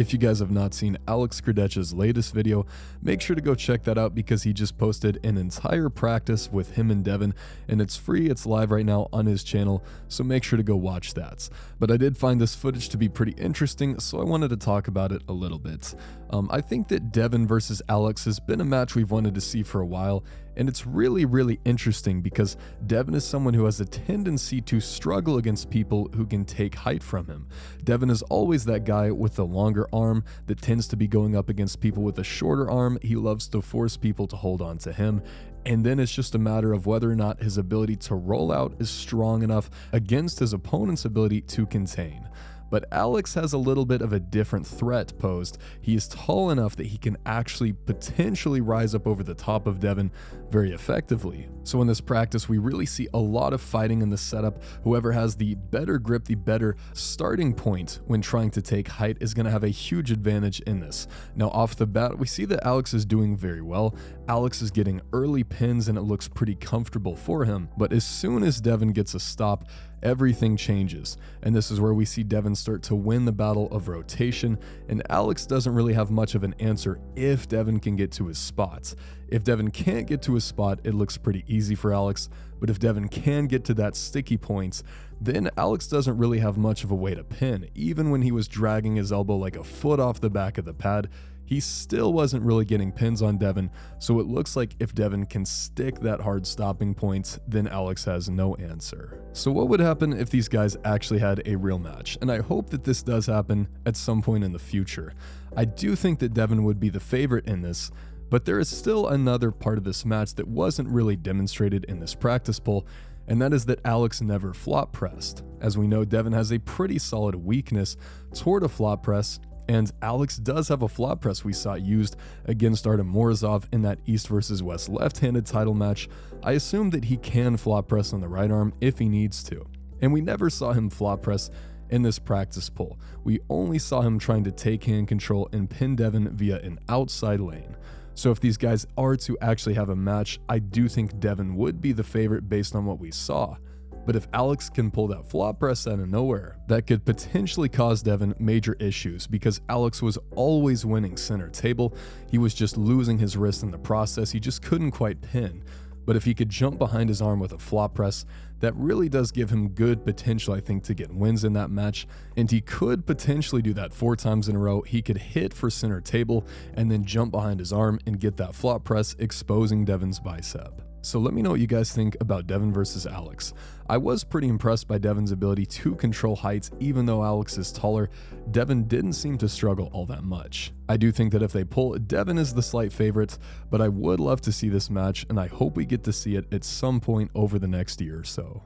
If you guys have not seen Alex KURDECHA's latest video, make sure to go check that out because he just posted an entire practice with him and Devon, and it's free, it's live right now on his channel, so make sure to go watch that. But I did find this footage to be pretty interesting, so I wanted to talk about it a little bit. I think that Devon versus Alex has been a match we've wanted to see for a while, and it's really interesting because Devon is someone who has a tendency to struggle against people who can take height from him. Devon is always that guy with the longer arm that tends to be going up against people with a shorter arm. He loves to force people to hold on to him. And then it's just a matter of whether or not his ability to roll out is strong enough against his opponent's ability to contain. But Alex has a little bit of a different threat posed. He is tall enough that he can actually potentially rise up over the top of Devon very effectively. So in this practice, we really see a lot of fighting in the setup. Whoever has the better grip, the better starting point when trying to take height is going to have a huge advantage in this. Now off the bat, we see that Alex is doing very well. Alex is getting early pins and it looks pretty comfortable for him. But as soon as Devon gets a stop, everything changes, and this is where we see Devon start to win the battle of rotation, and Alex doesn't really have much of an answer if Devon can get to his spots. If Devon can't get to his spot, it looks pretty easy for Alex, but if Devon can get to that sticky point, then Alex doesn't really have much of a way to pin. Even when he was dragging his elbow like a foot off the back of the pad, he still wasn't really getting pins on Devon, so it looks like if Devon can stick that hard stopping point, then Alex has no answer. So what would happen if these guys actually had a real match? And I hope that this does happen at some point in the future. I do think that Devon would be the favorite in this, but there is still another part of this match that wasn't really demonstrated in this practice poll, and that is that Alex never flop pressed. As we know, Devon has a pretty solid weakness toward a flop press, and Alex does have a flop press we saw used against Artem in that East versus West left-handed title match. I assume that he can flop press on the right arm if he needs to. And we never saw him flop press in this practice poll. We only saw him trying to take hand control and pin Devon via an outside lane. So if these guys are to actually have a match, I do think Devon would be the favorite based on what we saw. But if Alex can pull that flop press out of nowhere, that could potentially cause Devon major issues because Alex was always winning center table. He was just losing his wrist in the process. He just couldn't quite pin. But if he could jump behind his arm with a flop press, that really does give him good potential, I think, to get wins in that match. And he could potentially do that 4 times in a row. He could hit for center table and then jump behind his arm and get that flop press, exposing Devon's bicep. So let me know what you guys think about Devon versus Alex. I was pretty impressed by Devon's ability to control heights. Even though Alex is taller, Devon didn't seem to struggle all that much. I do think that if they pull, Devon is the slight favorite, but I would love to see this match, and I hope we get to see it at some point over the next year or so.